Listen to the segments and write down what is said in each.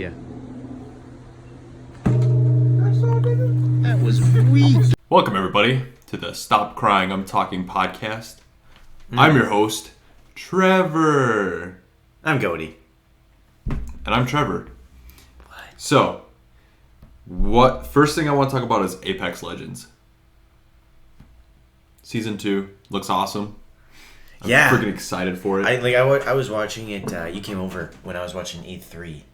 Yeah. That was weak. Welcome, everybody, to the Stop Crying, I'm Talking podcast. I'm your host, Trevor. I'm Cody. And I'm Trevor. So, first thing I want to talk about is Apex Legends. Season 2 looks awesome. I'm freaking excited for it. I was watching it. You came over when I was watching E3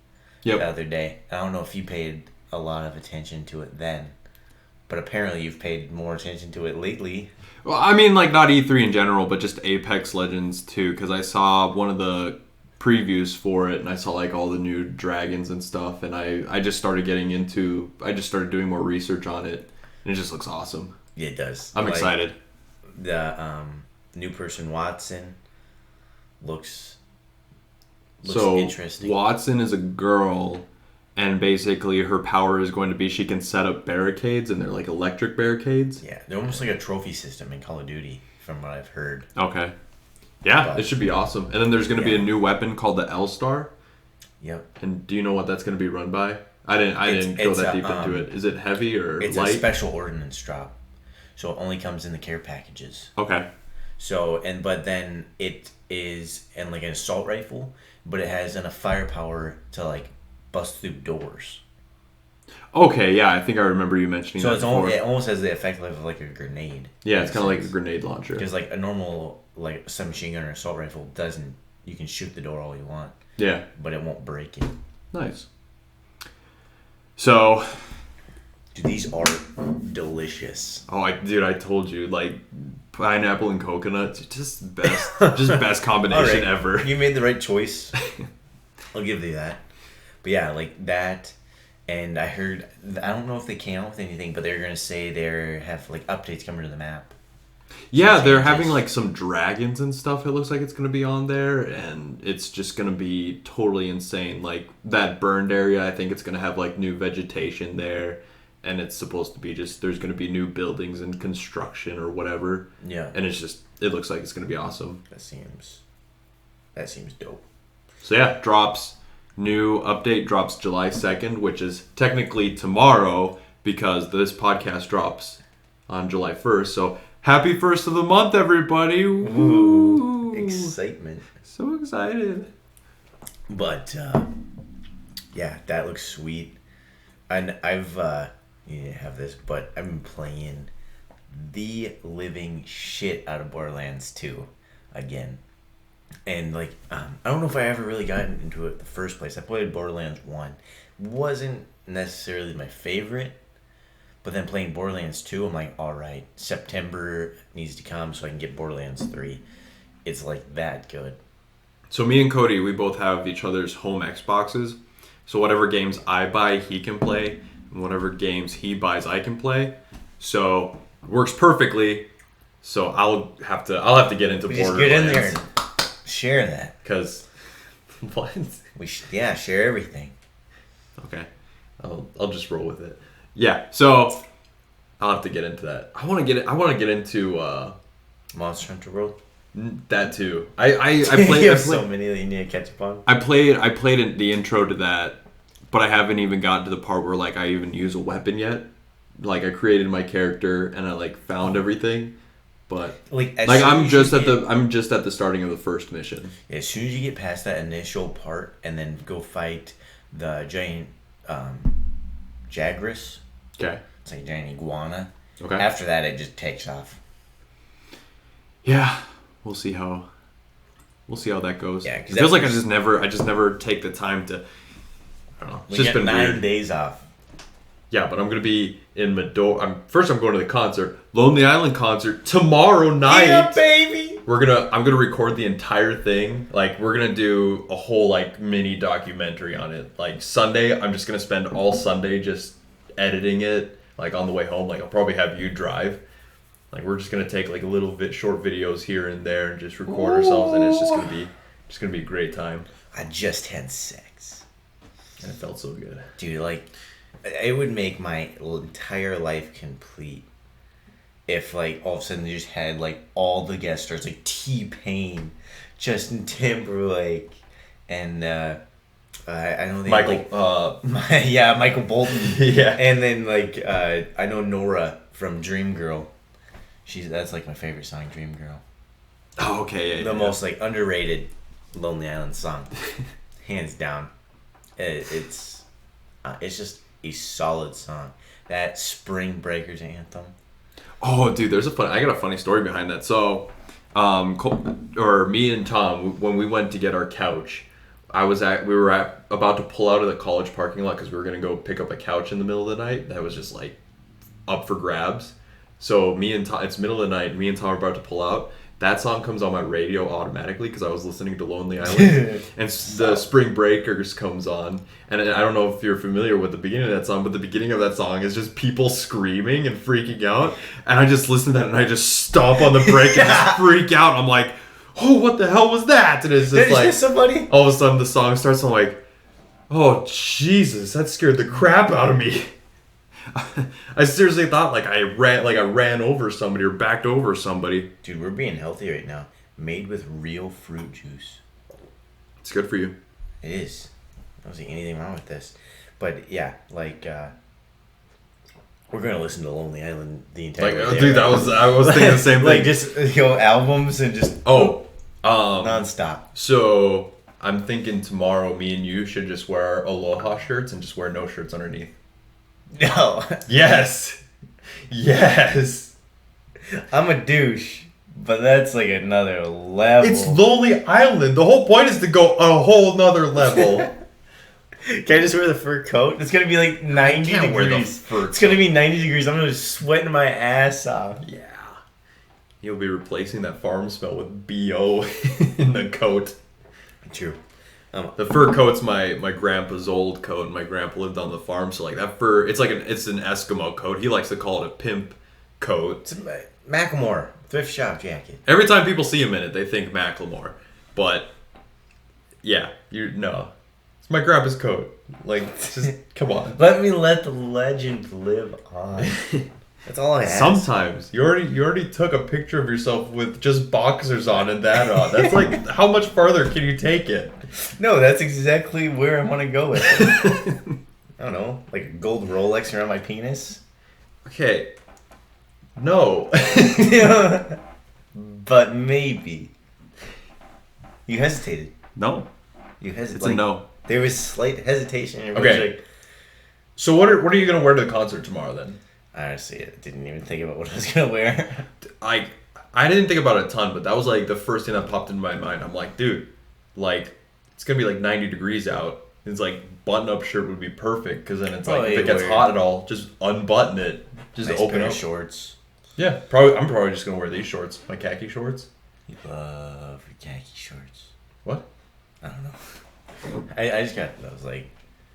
Yep. the other day. I don't know if you paid a lot of attention to it then, but apparently you've paid more attention to it lately. Well, I mean, like, not E3 in general, but just Apex Legends 2, because I saw one of the previews for it, and I saw, like, all the new dragons and stuff, and I just started doing more research on it, and it just looks awesome. Yeah, it does. I'm excited. The new person, Watson, looks so interesting. Watson is a girl, and basically her power is going to be she can set up barricades, and they're like electric barricades. Yeah, they're almost like a trophy system in Call of Duty, from what I've heard. Okay. Yeah, it should be awesome. And then there's going to be a new weapon called the L-Star. Yep. And do you know what that's going to be run by? I didn't go that deep into it. Is it heavy or it's light? It's a special ordnance drop, so it only comes in the care packages. Okay. So but then it is like an assault rifle, but it has enough firepower to like bust through doors. Okay, yeah, I think I remember you mentioning that. So it almost has the effect of like a grenade. Yeah, it's kind of like a grenade launcher. Because like a normal like submachine gun or assault rifle doesn't. You can shoot the door all you want. Yeah. But it won't break it. Nice. So. Dude, these are delicious. Oh, I told you, like, pineapple and coconut, just best combination ever. You made the right choice. I'll give you that. But yeah, like that, and I heard, I don't know if they came out with anything, but they're gonna say they have like updates coming to the map. Yeah, they're having like some dragons and stuff. It looks like it's gonna be on there, and it's just gonna be totally insane. Like that burned area, I think it's gonna have like new vegetation there. And it's supposed to be just, there's going to be new buildings and construction or whatever. Yeah. And it looks like it's going to be awesome. That seems dope. So yeah, new update drops July 2nd, which is technically tomorrow because this podcast drops on July 1st. So happy 1st of the month, everybody. Ooh, excitement. So excited. But, yeah, that looks sweet. And you didn't have this, but I've been playing the living shit out of Borderlands 2 again. And like, I don't know if I ever really got into it in the first place. I played Borderlands 1. Wasn't necessarily my favorite, but then playing Borderlands 2, I'm like, alright, September needs to come so I can get Borderlands 3. It's like that good. So me and Cody, we both have each other's home Xboxes. So whatever games I buy, he can play. And whatever games he buys, I can play. So it works perfectly. So I'll have to get into Borderlands. Just get in there and share that. Because what? Share everything. Okay, I'll just roll with it. Yeah. So I'll have to get into that. I want to get into Monster Hunter World. That too. I played so many that you need to catch up on. I played the intro to that, but I haven't even gotten to the part where like I even use a weapon yet. Like I created my character and I like found everything, but I'm just at the starting of the first mission. Yeah, as soon as you get past that initial part and then go fight the giant Jagras. Okay. It's like a giant iguana. Okay. After that, it just takes off. Yeah. We'll see how that goes. Yeah, it feels like I just never take the time to. I don't know. It's just been 9 days off. Yeah, but I'm gonna be in Medora. I'm going to the concert, Lonely Island concert tomorrow night. Yeah, baby. I'm gonna record the entire thing. Like we're gonna do a whole like mini documentary on it. Like Sunday, I'm just gonna spend all Sunday just editing it. Like on the way home, like I'll probably have you drive. Like we're just gonna take like a little bit short videos here and there and just record ourselves, and it's just gonna be a great time. I just had sex, and it felt so good, dude. Like it would make my entire life complete if like all of a sudden they just had like all the guest stars like T-Pain, Justin Timberlake, and I know they Michael. yeah, Michael Bolton. Yeah. And then like I know Nora from Dreamgirl. That's like my favorite song, Dreamgirl. Oh, okay. The most like underrated Lonely Island song, hands down. It's just a solid song. That Spring Breakers anthem. Oh, dude, I got a funny story behind that. So, me and Tom, when we went to get our couch, we were about to pull out of the college parking lot because we were gonna go pick up a couch in the middle of the night that was just like up for grabs. So me and Tom, it's middle of the night. Me and Tom are about to pull out. That song comes on my radio automatically because I was listening to Lonely Island, and the Spring Breakers comes on. And I don't know if you're familiar with the beginning of that song, but the beginning of that song is just people screaming and freaking out. And I just listen to that and I just stomp on the brake and just freak out. I'm like, oh, what the hell was that? And it's just like somebody. All of a sudden the song starts. I'm like, oh Jesus, that scared the crap out of me. I seriously thought I ran over somebody or backed over somebody. Dude, we're being healthy right now. Made with real fruit juice. It's good for you. It is. I don't see anything wrong with this. But yeah, we're gonna listen to Lonely Island the entire day. Dude, I was thinking the same thing. Just albums and just nonstop. So I'm thinking tomorrow me and you should just wear Aloha shirts and just wear no shirts underneath. No. Yes. I'm a douche, but that's like another level. It's Lonely Island. The whole point is to go a whole nother level. Can I just wear the fur coat? It's gonna be like 90 degrees. Wear the fur it's gonna be 90 degrees. I'm gonna be sweating my ass off. Yeah. You'll be replacing that farm smell with BO in the coat. True. The fur coat's my grandpa's old coat, and my grandpa lived on the farm, so that fur, it's an Eskimo coat. He likes to call it a pimp coat. It's a Macklemore thrift shop jacket. Every time people see him in it, they think Macklemore, but yeah, it's my grandpa's coat. Just come on. Let the legend live on. That's all I ask. Sometimes you already took a picture of yourself with just boxers on and that on. That's how much farther can you take it? No, that's exactly where I want to go with it. I don't know, like a gold Rolex around my penis. Okay. No. But maybe. You hesitated. No. You hesitated. It's a no. There was slight hesitation. Okay. So what are you gonna wear to the concert tomorrow then? Honestly, I didn't even think about what I was gonna wear. I didn't think about it a ton, but that was the first thing that popped into my mind. I'm like, dude, it's gonna be 90 degrees out. It's button-up shirt would be perfect because then it's if it gets hot at all, just unbutton it, just nice open pair up. Of shorts. Yeah, I'm probably just gonna wear these shorts, my khaki shorts. You love your khaki shorts. What? I don't know. I just got those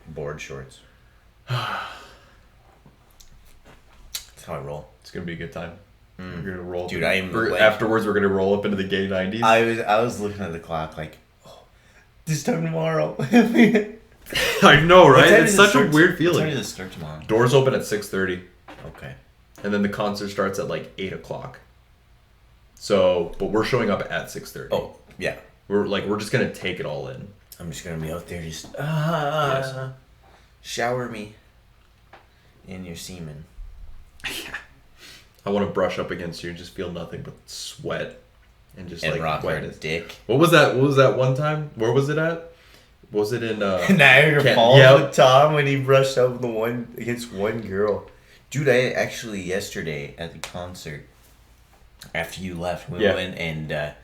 board shorts. That's how I roll. It's gonna be a good time. We're gonna roll. Dude, afterwards we're gonna roll up into the gay 90s. I was looking at the clock this time tomorrow. I know, right? It's such a weird feeling. What time does it start tomorrow? Doors open at 6:30. Okay. And then the concert starts at 8 o'clock. So, but we're showing up at 6:30. Oh, yeah. We're just gonna take it all in. I'm just gonna be out there shower me in your semen. Yeah. I want to brush up against you and just feel nothing but sweat and just rock wetness. Dick. What was that one time? Where was it at? Was it in Niagara Falls with Tom when he brushed up against one girl? Dude, I actually yesterday at the concert after you left, we went and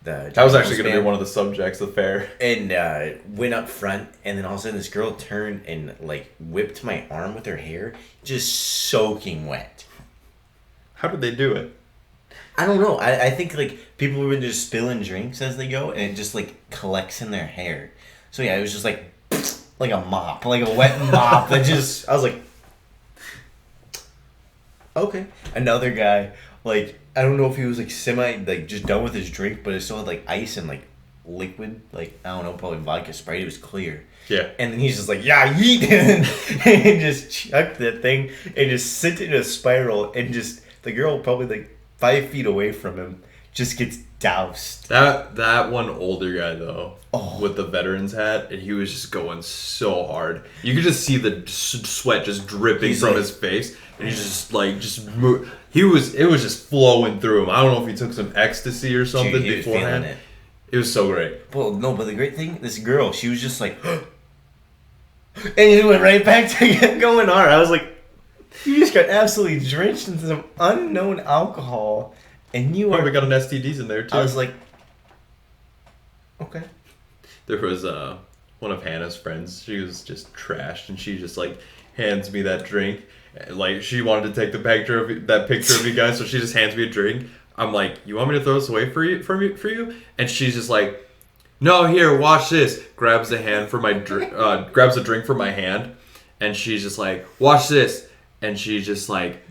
that was actually going to be one of the subjects of fair. And went up front, and then all of a sudden this girl turned and whipped my arm with her hair, just soaking wet. How did they do it? I don't know. I think people were just spilling drinks as they go, and it just collects in their hair. So yeah, it was just like a mop, a wet mop that just. I was like, okay. Another guy, I don't know if he was semi just done with his drink, but it still had ice and liquid, I don't know, probably vodka Sprite. It was clear. Yeah. And then he's just yeah, yeet, and just chucked that thing and just sent it in a spiral, and just the girl probably 5 feet away from him just gets doused. That one older guy though, Oh. with the veteran's hat, and he was just going so hard. You could just see the sweat just dripping from his face, and he's just like It was just flowing through him. I don't know if he took some ecstasy or something beforehand. It was so great. Well, no, but the great thing, this girl, she was just like, and he went right back to get going hard. I was like, you just got absolutely drenched into some unknown alcohol, and you Probably got an STDs in there too. I was like, okay. There was one of Hannah's friends. She was just trashed, and she just like hands me that drink. Like she wanted to take the picture of you guys, so she just hands me a drink. I'm like, you want me to throw this away for you? And she's just like, no, here, watch this. Grabs a hand for my grabs a drink from my hand, and she's just like, watch this. And she just like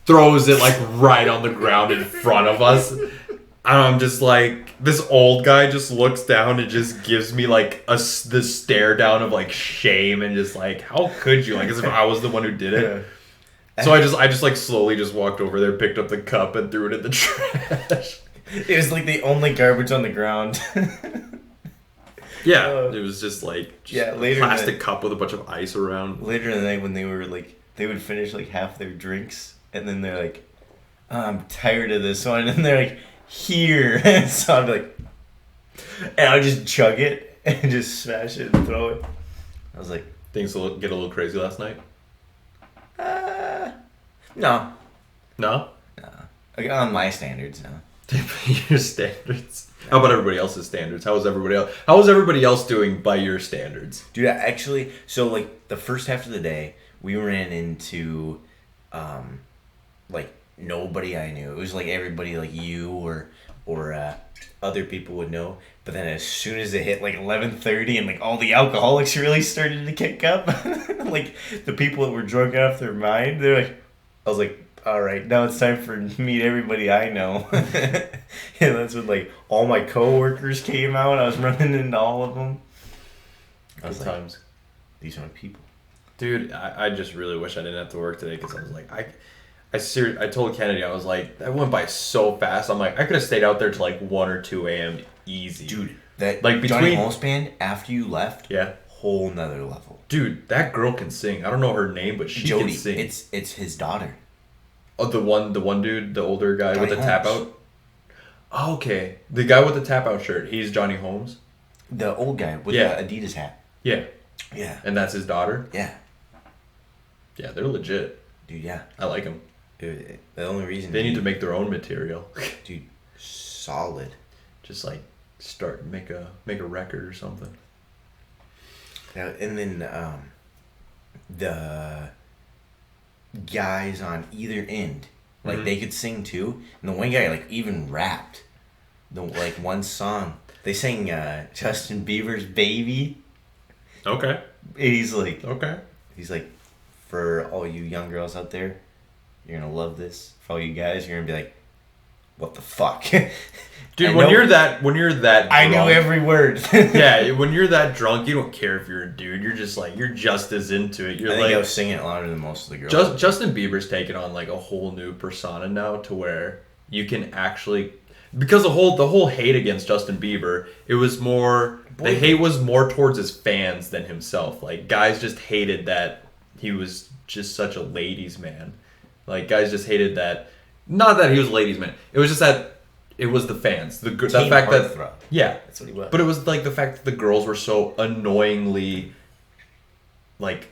throws it like right on the ground in front of us. And I'm just like, this old guy just looks down and just gives me like the stare down of like shame and just like, how could you? Like as if I was the one who did it. Yeah. So I just like slowly just walked over there, picked up the cup and threw it in the trash. It was like the only garbage on the ground. Yeah, it was just like a plastic cup with a bunch of ice around. Later in the night when they were like, they would finish like half their drinks and then they're like, oh, I'm tired of this one. And they're like, here. And so I'd be like, and I would just chug it and just smash it and throw it. I was like, things get a little crazy last night? No. No? No. Like, on my standards, no. Your standards? How about everybody else's standards? How was everybody else doing by your standards? Dude, actually, so like the first half of the day, we ran into like nobody I knew. It was like everybody like you or other people would know. But then as soon as it hit like 11:30 and like all the alcoholics really started to kick up, like the people that were drunk off their mind, they're like, I was like, all right, now it's time for meet everybody I know. And that's when like all my coworkers came out. I was running into all of them. Sometimes these are my people. Dude, I just really wish I didn't have to work today because I was like, I told Kennedy, I was like, that went by so fast. I'm like, I could have stayed out there till like 1 or 2 a.m. easy. Dude, that like Johnny Holmes band, after you left, yeah, whole nother level. Dude, that girl can sing. I don't know her name, but she Jody, can sing. It's his daughter. Oh, the one dude, the older guy Johnny with the Holmes. tap out? Oh, okay. The guy with the tap out shirt, he's Johnny Holmes? The old guy with the Adidas hat. Yeah. Yeah. And that's his daughter? Yeah. Yeah, they're legit. Dude, yeah. I like them. Dude, the only reason... They need to make their own material. Dude, solid. Just like make a record or something. Yeah, and then the guys on either end, like they could sing too. And the one guy like even rapped. Like one song. They sang Justin Bieber's Baby. Okay. He's like, for all you young girls out there, you're gonna love this. For all you guys, you're gonna be like, what the fuck? Dude, when you're that drunk, I know every word. Yeah, when you're that drunk, you don't care if you're a dude. You're just like, you're just as into it. You're I think I was singing it louder than most of the girls. Justin Bieber's taken on like a whole new persona now, to where you can actually, because the whole hate against Justin Bieber, it was more, the hate was more towards his fans than himself. Like guys just hated that he was just such a ladies' man. Like guys just hated that. Not that he was a ladies' man. It was just that it was the fans. The fact that yeah, that's what he was. But it was like the fact that the girls were so annoyingly like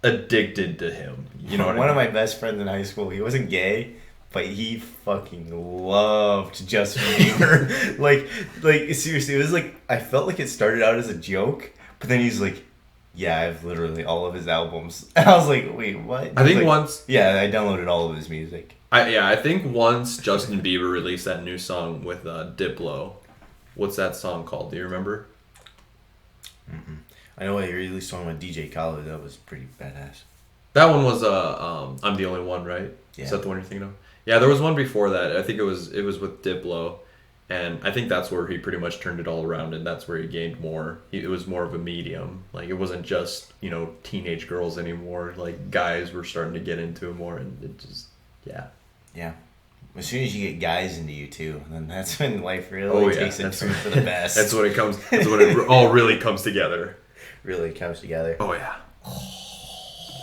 addicted to him. You know what I mean? One of my best friends in high school, he wasn't gay, but he fucking loved Justin Bieber. like seriously, it was like I felt like it started out as a joke, but then he's like, yeah, I have literally all of his albums. And I was like, wait, what? I think once... Yeah, I downloaded all of his music. I think once Justin Bieber released that new song with Diplo. What's that song called? Do you remember? Mm-mm. I know he released a song with DJ Khaled. That was pretty badass. That one was I'm the Only One, right? Yeah. Is that the one you're thinking of? Yeah, there was one before that. I think it was with Diplo. And I think that's where he pretty much turned it all around, and that's where he gained more. It was more of a medium. Like, it wasn't just, teenage girls anymore. Like, guys were starting to get into it more, and it just, yeah. Yeah. As soon as you get guys into you too, then that's when life really takes a turn for the best. That's when it comes. That's when it all really comes together. Really comes together. Oh yeah.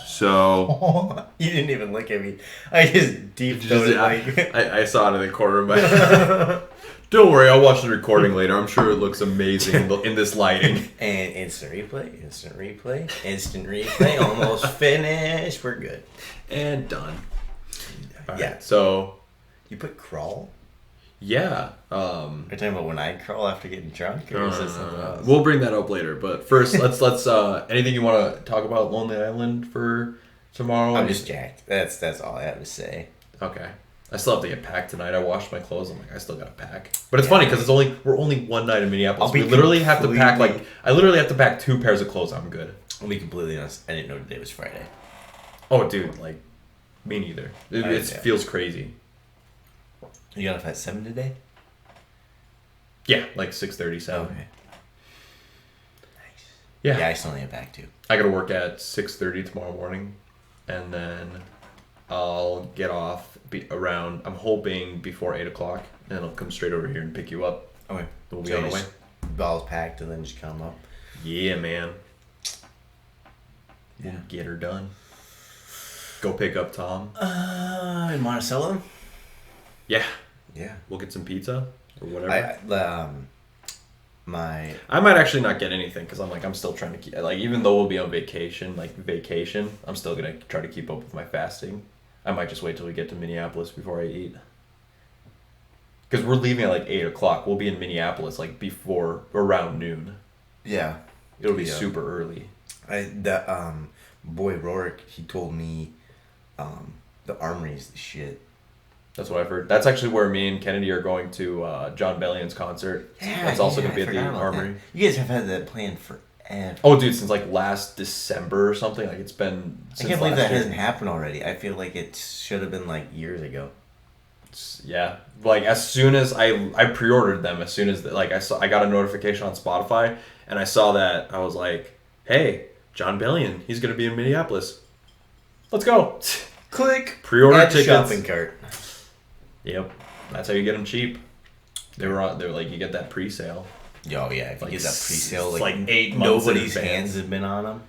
So you didn't even look at me. I just deep throated like I saw it in the corner of my. Don't worry, I'll watch the recording later. I'm sure it looks amazing in this lighting. And instant replay, almost finished. We're good. And done. Yeah. Right, so you put crawl? Yeah. Are you talking about when I crawl after getting drunk, or is this something else? We'll bring that up later. But first, let's anything you want to talk about Lonely Island for tomorrow? I'm just jacked. That's all I have to say. Okay. I still have to get packed tonight. I washed my clothes. I'm like, I still gotta pack. But it's funny because we're only one night in Minneapolis. We literally have to pack I literally have to pack 2 pairs of clothes. I'm good. I'll be completely honest. I didn't know today was Friday. Oh, dude, me neither. It feels crazy. You got off at 7 today? Yeah, 6:37. Okay. Nice. Yeah. Yeah, I still need to pack too. I gotta work at 6:30 tomorrow morning, and then I'll get off around, I'm hoping, before 8 o'clock, and I'll come straight over here and pick you up. Okay. We'll be on the way. Balls packed and then just come up. Yeah, man. Yeah. We'll get her done. Go pick up Tom. In Monticello? Yeah. Yeah. We'll get some pizza or whatever. I might actually not get anything because I'm still trying to keep, even though we'll be on vacation, I'm still going to try to keep up with my fasting. I might just wait till we get to Minneapolis before I eat. Because we're leaving at 8 o'clock. We'll be in Minneapolis before around noon. Yeah. It'll be super early. Boy Rourke, he told me the Armory's the shit. That's what I've heard. That's actually where me and Kennedy are going to John Bellion's concert. Yeah, that's also going to be at the Armory. That. You guys have had that planned forever. Oh, dude, since last December or something. It's been. I can't believe that hasn't happened already. I feel like it should have been years ago. Yeah, as soon as I pre-ordered them, as soon as I got a notification on Spotify, and I saw that, I was like, hey, John Bellion, he's gonna be in Minneapolis. Let's go. Click. Pre-order tickets. Shopping cart. Yep, that's how you get them cheap. They're you get that pre-sale. Oh yeah, if you get that pre-sale, 8 months. Nobody's hands have been on them.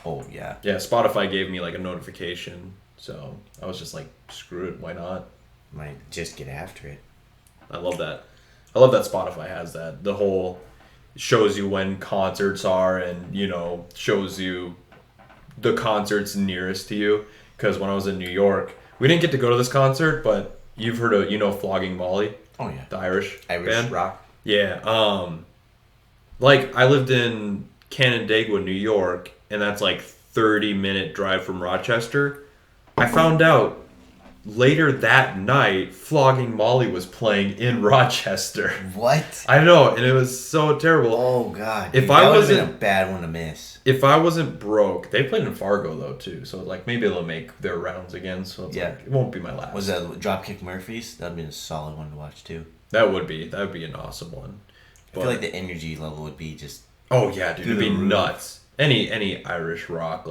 Oh yeah. Yeah, Spotify gave me a notification, so I was just like, screw it, why not? Might just get after it. I love that. I love that Spotify has that. The whole shows you when concerts are, and shows you the concerts nearest to you. Because when I was in New York, we didn't get to go to this concert, but you've heard of Flogging Molly. Oh yeah. The Irish band. rock. Yeah. I lived in Canandaigua, New York, and that's 30-minute drive from Rochester. I found out later that night, Flogging Molly was playing in Rochester. What? I know, and it was so terrible. Oh God! If I wasn't a bad one to miss. If I wasn't broke, they played in Fargo though too, so maybe they'll make their rounds again. So it's it won't be my last. Was that Dropkick Murphys? That'd be a solid one to watch too. That would be an awesome one. I feel like the energy level would be just. Oh yeah, dude, it'd be nuts. Any Irish rock,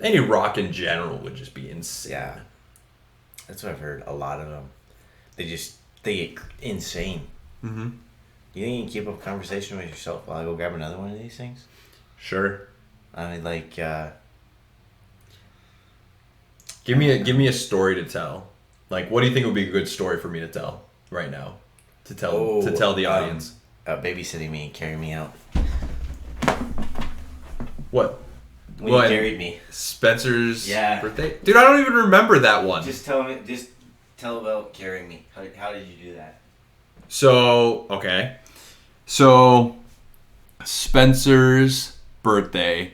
any rock in general, would just be insane. Yeah. That's what I've heard. A lot of them, they get insane. Mm-hmm. You think you can keep up a conversation with yourself while I go grab another one of these things? Sure. I mean, give me a story to tell. What do you think would be a good story for me to tell right now? To tell the audience. Babysitting me and carrying me out. What? When you carried me. Spencer's birthday? Dude, I don't even remember that one. Just tell about carrying me. How did you do that? So, okay. So, Spencer's birthday,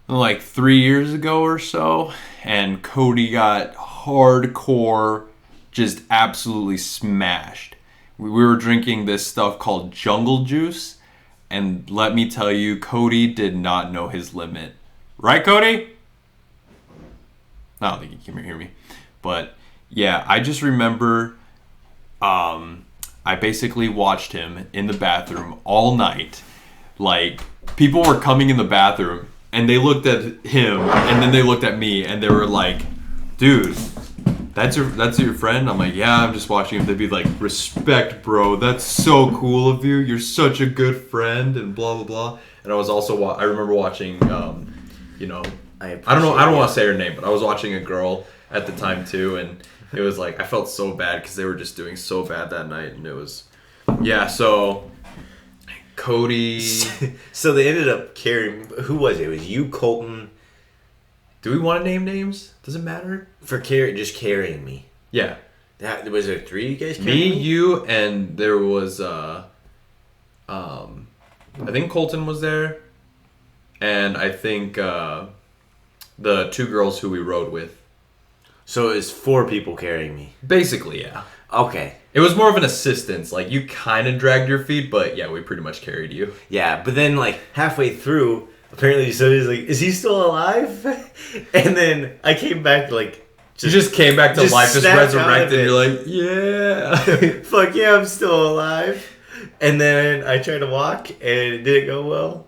3 years ago or so, and Cody got hardcore, just absolutely smashed. We were drinking this stuff called Jungle Juice, and let me tell you, Cody did not know his limit. Right, Cody? I don't think he can hear me. But, yeah, I just remember I basically watched him in the bathroom all night. People were coming in the bathroom, and they looked at him, and then they looked at me, and they were like, dude, that's your friend? I'm like, yeah, I'm just watching him. They'd be like, respect, bro. That's so cool of you. You're such a good friend, and blah blah blah. And I was also I remember watching, you know, I don't want to say her name, but I was watching a girl at the time too, and it was like I felt so bad because they were just doing so bad that night, and it was, yeah. So Cody. So they ended up carrying. Who was it? It was you, Colton. Do we want to name names? Does it matter? For just carrying me. Yeah. That was there 3 of you guys carrying me? You, and there was I think Colton was there, and I think the 2 girls who we rode with. So it was 4 people carrying me. Basically, yeah. Okay. It was more of an assistance. Like, you kind of dragged your feet, but yeah, we pretty much carried you. Yeah, but then like halfway through, apparently somebody's like, "Is he still alive?" And then I came back like. You just came back to life, just resurrected. You're like, yeah. Fuck yeah, I'm still alive. And then I tried to walk, and it didn't go well.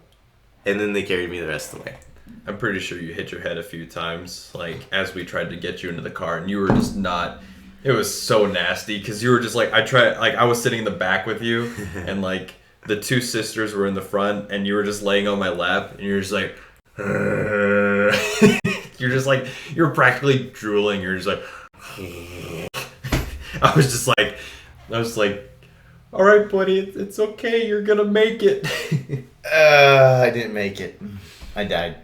And then they carried me the rest of the way. I'm pretty sure you hit your head a few times, like, as we tried to get you into the car, and you were just not... It was so nasty, because you were just like, I was sitting in the back with you, and, like, the 2 sisters were in the front, and you were just laying on my lap, and you're just like... You're just like, you're practically drooling. You're just like, I was like, all right, buddy, it's okay. You're gonna make it. I didn't make it. I died.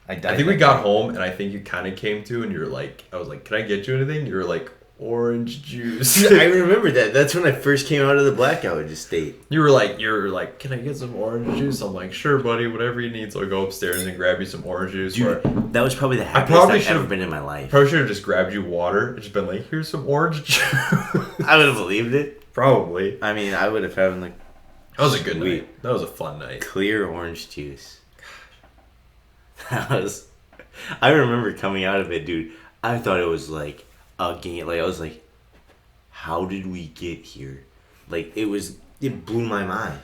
I think we got home, and I think you kind of came to, and you're like, I was like, can I get you anything? You were like, orange juice. I remember that. That's when I first came out of the blackout state. You're like, can I get some orange juice? I'm like, sure, buddy, whatever you need. So I go upstairs and grab you some orange juice. Dude, that was probably the happiest I've ever been in my life. Probably should have just grabbed you water and just been like, here's some orange juice. I would have believed it. Probably. I mean, I would have had like. That was a good night. That was a fun night. Clear orange juice. That was. I remember coming out of it, dude. I thought it was like a game. Like I was like, how did we get here? Like it blew my mind.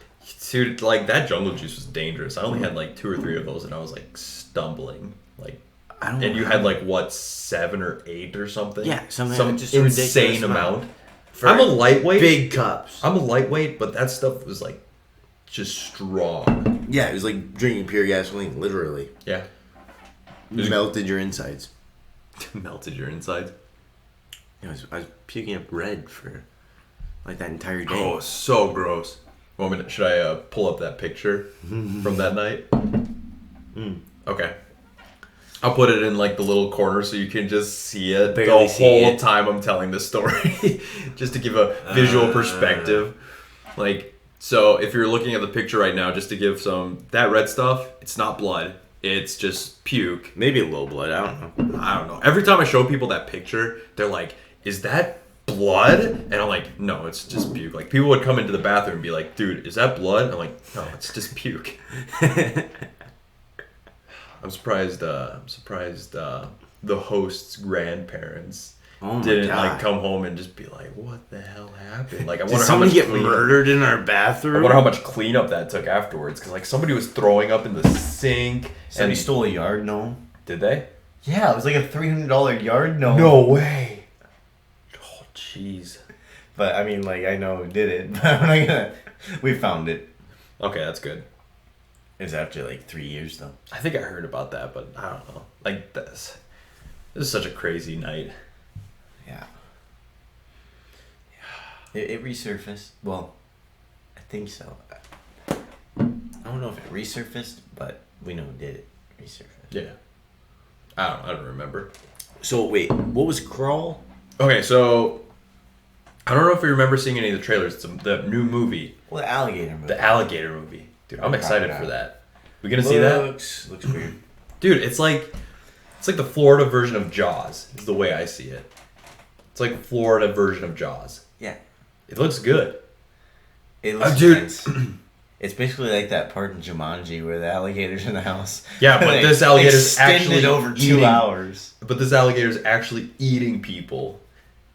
Dude, like that jungle juice was dangerous. I only had like 2 or 3 of those, and I was like stumbling. Like, and you had like what, 7 or 8 or something? Yeah, some just insane amount. I'm a lightweight. Big cups. I'm a lightweight, but that stuff was like just strong. Yeah, it was like drinking pure gasoline, literally. Yeah. Melted your insides. Melted your insides? Yeah, I was puking up red for like that entire day. Oh, so gross. Should I pull up that picture from that night? Okay. I'll put it in like the little corner so you can just see it the whole time I'm telling the story. Just to give a visual perspective. Like, so if you're looking at the picture right now, just to give that red stuff, it's not blood. It's just puke. Maybe a little blood. I don't know. Every time I show people that picture, they're like, is that blood? And I'm like, no, it's just puke. Like, people would come into the bathroom and be like, dude, is that blood? I'm like, no, it's just puke. I'm surprised the host's grandparents didn't like come home and just be like, what the hell happened? Like, I wonder how much get murdered in our bathroom. I wonder how much cleanup that took afterwards, because like somebody was throwing up in the sink. Somebody stole a yard gnome. Did they? Yeah, it was like a $300 yard gnome. No way. Oh, jeez. But I mean, like, I know who did it, but I'm not gonna. We found it. Okay, that's good. It was after like 3 years though. I think I heard about that, but I don't know. Like, this is such a crazy night. Yeah. It resurfaced. Well, I think so. I don't know if it resurfaced, but we know who did it. Resurfaced. Yeah. I don't remember. So wait, what was Crawl? Okay, so I don't know if you remember seeing any of the trailers. It's the new movie. Well, the alligator movie. The alligator movie. Dude, I'm excited for that. We gonna see that? Looks weird. Dude, it's like the Florida version of Jaws, is the way I see it. It's like the Florida version of Jaws. Yeah. It looks good. It looks dude. It's basically like that part in Jumanji where the alligator's in the house. Yeah, but this alligator's actually over 2 hours. But this alligator's actually eating people.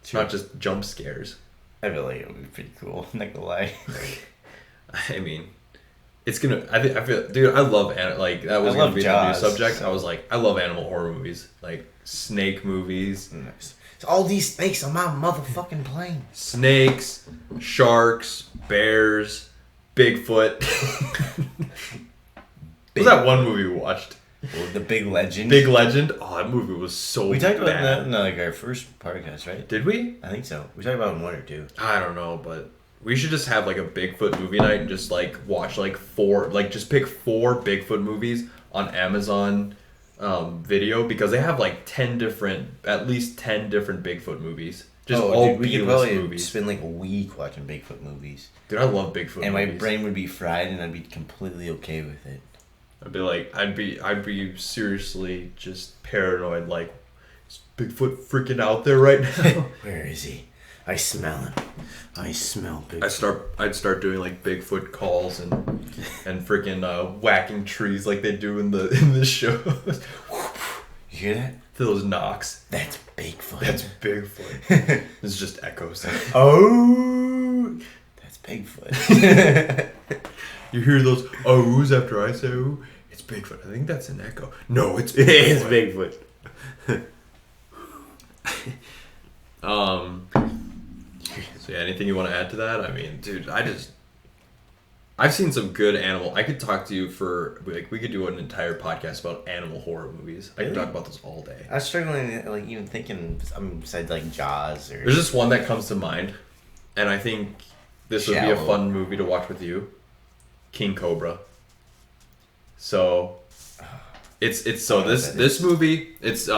It's not just jump scares. I feel like it would be pretty cool. I'm not gonna lie. I mean, it's gonna. I feel, dude. I love like that was gonna be the new subject. I was like, I love animal horror movies, like snake movies. Nice. All these snakes on my motherfucking plane. Snakes, sharks, bears, Bigfoot. What was that one movie we watched? Well, The Big Legend. Big Legend? Oh, that movie was so We talked about bad. that in like our first podcast, right? Did we? I think so. We talked about it in one or two. I don't know, but we should just have like a Bigfoot movie night and just like watch like just pick 4 Bigfoot movies on Amazon Video, because they have like at least 10 different Bigfoot movies. Just all we could B-list probably movies. spend like a week watching Bigfoot movies. Dude, I love Bigfoot and movies. my brain would be fried, and I'd be completely okay with it. I'd be seriously just paranoid. Like, is Bigfoot freaking out there right now? Where is he? I smell him. I smell Bigfoot. I'd start doing like Bigfoot calls and freaking whacking trees like they do in the shows. You hear that? Those knocks. That's Bigfoot. That's Bigfoot. It's just echoes. Oh, that's Bigfoot. You hear those ohs after I say oh? It's Bigfoot. I think that's an echo. No, it's Bigfoot. So yeah, anything you want to add to that? I mean, dude, I've seen some good animal. I could talk to you for like we could do an entire podcast about animal horror movies. I could talk about those all day. I was struggling, like even thinking, besides like Jaws or. There's just one that comes to mind, and I think this would be a fun movie to watch with you. King Cobra. So, this movie it's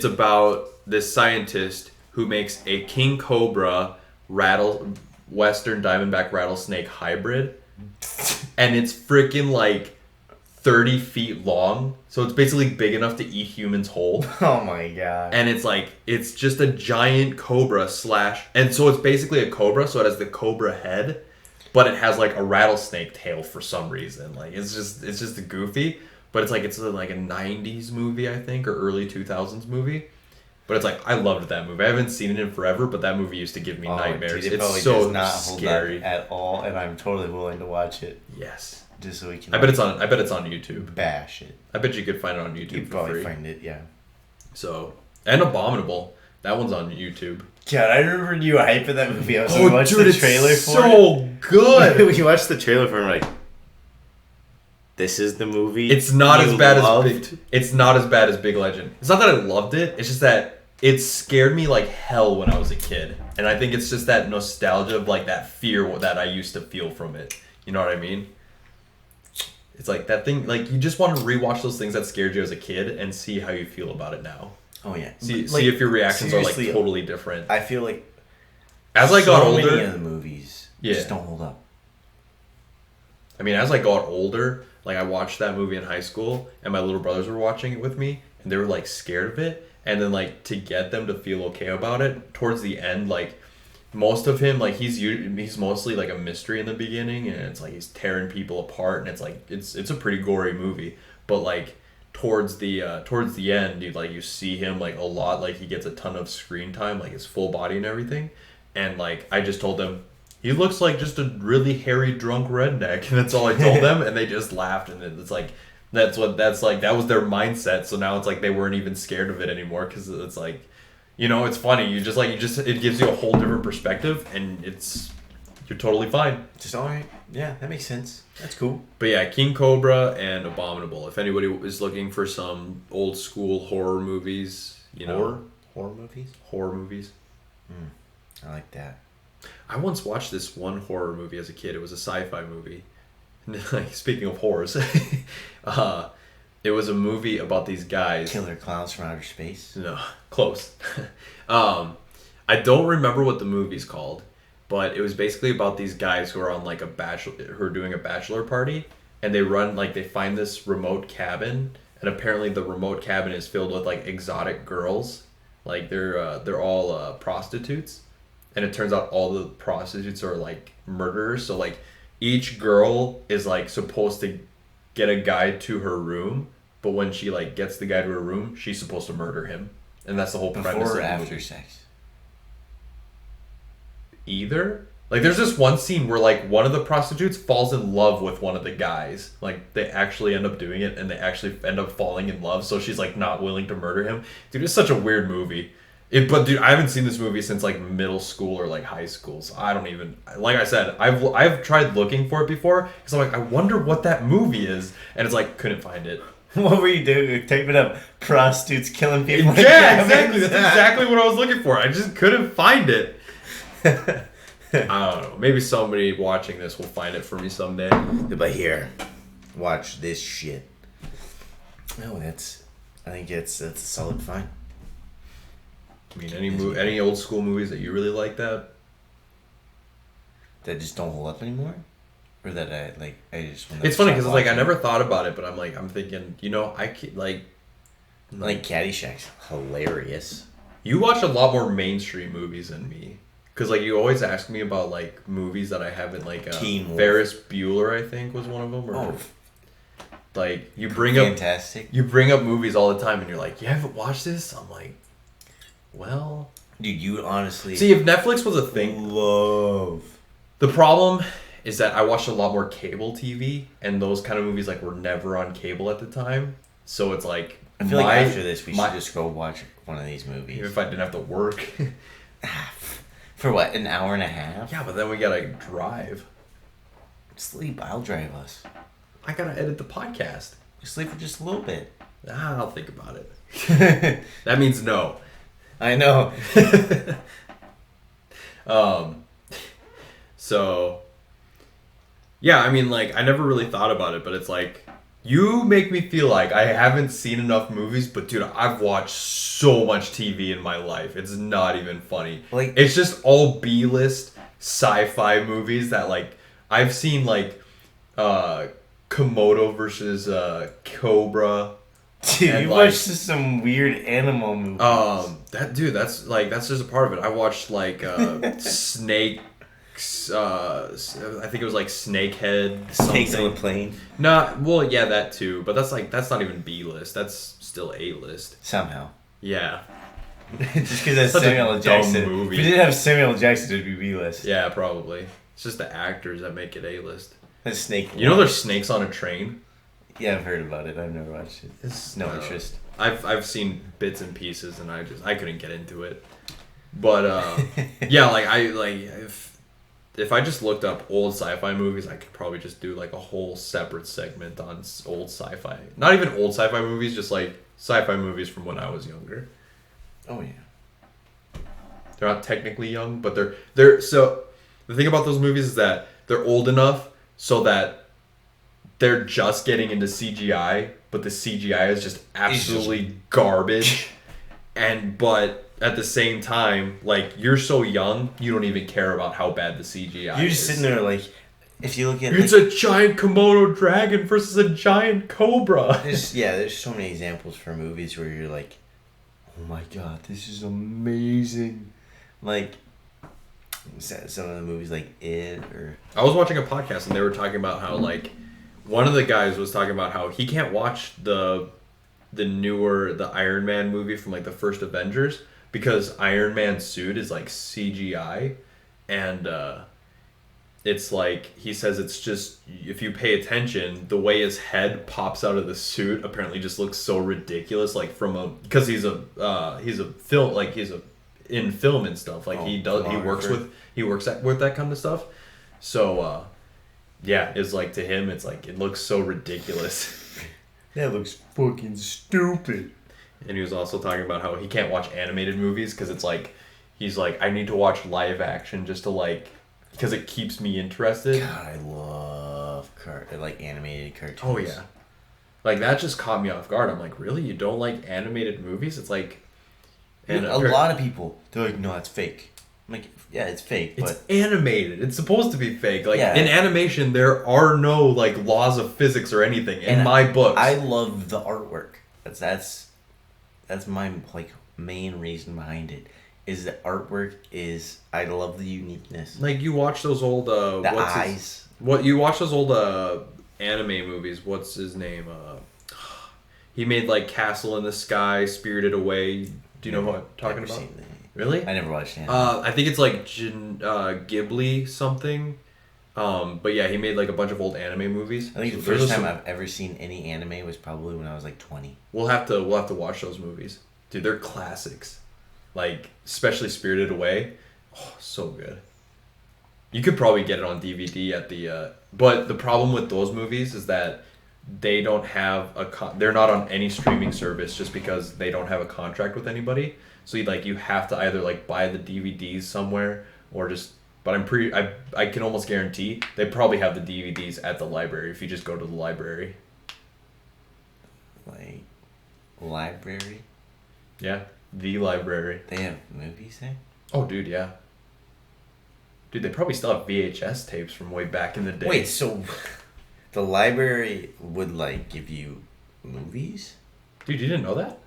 about this scientist who makes a king cobra western diamondback rattlesnake hybrid, and it's freaking like 30 feet long, so it's basically big enough to eat humans whole. Oh my god. And it's just a giant cobra and so it's basically a cobra, so it has the cobra head, but it has like a rattlesnake tail for some reason. Like it's just goofy, but it's like a 90s movie, I think, or early 2000s movie. But it's like, I loved that movie. I haven't seen it in forever, but that movie used to give me nightmares. Dude, it's so does not scary hold up at all, and I'm totally willing to watch it. Yes. Just so we can. I bet it's on YouTube. Bash it. I bet you could find it on YouTube. You'd for probably free. find it, yeah. So, and Abominable. That one's on YouTube. God, I remember you hyping that movie. I was watching the trailer for it. So good. We watched the trailer for it, and we're like, this is the movie. It's not as bad as Big Legend. It's not that I loved it. It's just that it scared me like hell when I was a kid, and I think it's just that nostalgia of like that fear that I used to feel from it. You know what I mean? It's like that thing. Like you just want to rewatch those things that scared you as a kid and see how you feel about it now. Oh yeah. See if your reactions are like totally different. I feel like as I got older, many of the movies just don't hold up. I mean, as I got older, like I watched that movie in high school, and my little brothers were watching it with me, and they were like scared of it. And then like to get them to feel okay about it towards the end, like most of him, like he's mostly like a mystery in the beginning, and it's like he's tearing people apart, and it's like it's a pretty gory movie. But like towards the end, dude, like you see him like a lot, like he gets a ton of screen time, like his full body and everything. And like I just told them, he looks like just a really hairy drunk redneck, and that's all I told them, and they just laughed, and it's like. That was their mindset. So now it's like they weren't even scared of it anymore, because it's like, you know, it's funny. It gives you a whole different perspective, and you're totally fine. Just all right. Yeah, that makes sense. That's cool. But yeah, King Cobra and Abominable. If anybody is looking for some old school horror movies, you know, horror movies. I like that. I once watched this one horror movie as a kid. It was a sci-fi movie. Like speaking of horrors, it was a movie about these guys. Killer clowns from outer space. No, close. I don't remember what the movie's called, but it was basically about these guys who are on like who are doing a bachelor party, and they find this remote cabin, and apparently the remote cabin is filled with like exotic girls, like they're all prostitutes, and it turns out all the prostitutes are like murderers. So like. Each girl is like supposed to get a guy to her room, but when she like gets the guy to her room, she's supposed to murder him, and that's the whole premise. Before of or the after movie. sex? Either. Like there's this one scene where like one of the prostitutes falls in love with one of the guys. Like they actually end up doing it, and they actually end up falling in love. So she's like not willing to murder him. Dude, it's such a weird movie. But dude, I haven't seen this movie since like middle school or like high school, so I don't even. Like I said, I've tried looking for it before because I'm like, I wonder what that movie is, and it's like couldn't find it. What were you doing? Typing up prostitutes killing people. Yeah, exactly. That's exactly what I was looking for. I just couldn't find it. I don't know. Maybe somebody watching this will find it for me someday. But here, watch this shit. No, I think that's a solid find. I mean, any old school movies that you really like that just don't hold up anymore, or that I just. It's funny because like I never thought about it, but I'm thinking, I could like Caddyshack's hilarious. You watch a lot more mainstream movies than me, because like you always ask me about like movies that I haven't like. Ferris Bueller, I think, was one of them. Or, like you bring Fantastic. You bring up movies all the time, and you're like, you haven't watched this? I'm like. Well, dude, you honestly see if Netflix was a thing. The problem is that I watched a lot more cable TV, and those kind of movies like were never on cable at the time. So it's like I feel like after this we should just go watch one of these movies. If I didn't have to work. For what, an hour and a half? Yeah, but then we gotta drive. Sleep. I'll drive us. I gotta edit the podcast. Sleep for just a little bit. I'll think about it. That means no. I know. So, yeah, I mean, like, I never really thought about it, but it's like, you make me feel like I haven't seen enough movies, but dude, I've watched so much TV in my life. It's not even funny. Like, it's just all B-list sci-fi movies that, like, I've seen, like, Komodo versus Cobra. Dude, you watched some weird animal movies. That's just a part of it. I watched like Snake. I think it was like Snakehead. Snakes on a Plane. Yeah, that too. But that's not even B list. That's still A list. Somehow. Yeah. Just because that's Samuel L. Jackson. Movie. If we didn't have Samuel L. Jackson, it'd be B list. Yeah, probably. It's just the actors that make it A list. The snake. You know, there's snakes on a train. Yeah, I've heard about it. I've never watched it. It's no interest. I've seen bits and pieces, and I couldn't get into it. But yeah, like if I just looked up old sci-fi movies, I could probably just do like a whole separate segment on old sci-fi. Not even old sci-fi movies, just like sci-fi movies from when I was younger. Oh yeah. They're not technically young, but they're so the thing about those movies is that they're old enough so that they're just getting into CGI, but the CGI is just absolutely garbage. But at the same time, like, you're so young, you don't even care about how bad the CGI is. You're just sitting there like, if you look at it's a giant Komodo dragon versus a giant cobra. There's so many examples for movies where you're like, oh my god, this is amazing. Like, some of the movies like It or... I was watching a podcast and they were talking about how, like, one of the guys was talking about how he can't watch the Iron Man movie from like the first Avengers because Iron Man's suit is like CGI, and it's like he says it's just if you pay attention, the way his head pops out of the suit apparently just looks so ridiculous, like because he's in film and stuff, like he works with that kind of stuff, so. Yeah, it's like to him, it's like it looks so ridiculous. That looks fucking stupid. And he was also talking about how he can't watch animated movies because it's like he's like I need to watch live action just to like because it keeps me interested. God, I love animated cartoons. Oh yeah, like that just caught me off guard. I'm like, really, you don't like animated movies? It's like, and a lot of people they're like, no, it's fake. I'm like, yeah, it's fake, but it's animated. It's supposed to be fake. Like in animation, there are no like laws of physics or anything in my books. I love the artwork. That's my like main reason behind it. Is the artwork is I love the uniqueness. Like you watch those old you watch those old anime movies. What's his name? He made like Castle in the Sky, Spirited Away. Do you know what I'm talking about? Really? I never watched it. I think it's like Ghibli something. But yeah, he made like a bunch of old anime movies. I think the first time I've ever seen any anime was probably when I was like 20. We'll have to watch those movies. Dude, they're classics. like especially Spirited Away. Oh, so good. You could probably get it on DVD at the. But the problem with those movies is that they don't have they're not on any streaming service just because they don't have a contract with anybody. So you have to either like buy the DVDs somewhere or just. But I can almost guarantee they probably have the DVDs at the library if you just go to the library. Like, library? Yeah, the library. They have movies there? Oh, dude, yeah. Dude, they probably still have VHS tapes from way back in the day. Wait, so the library would, like, give you movies? Dude, you didn't know that?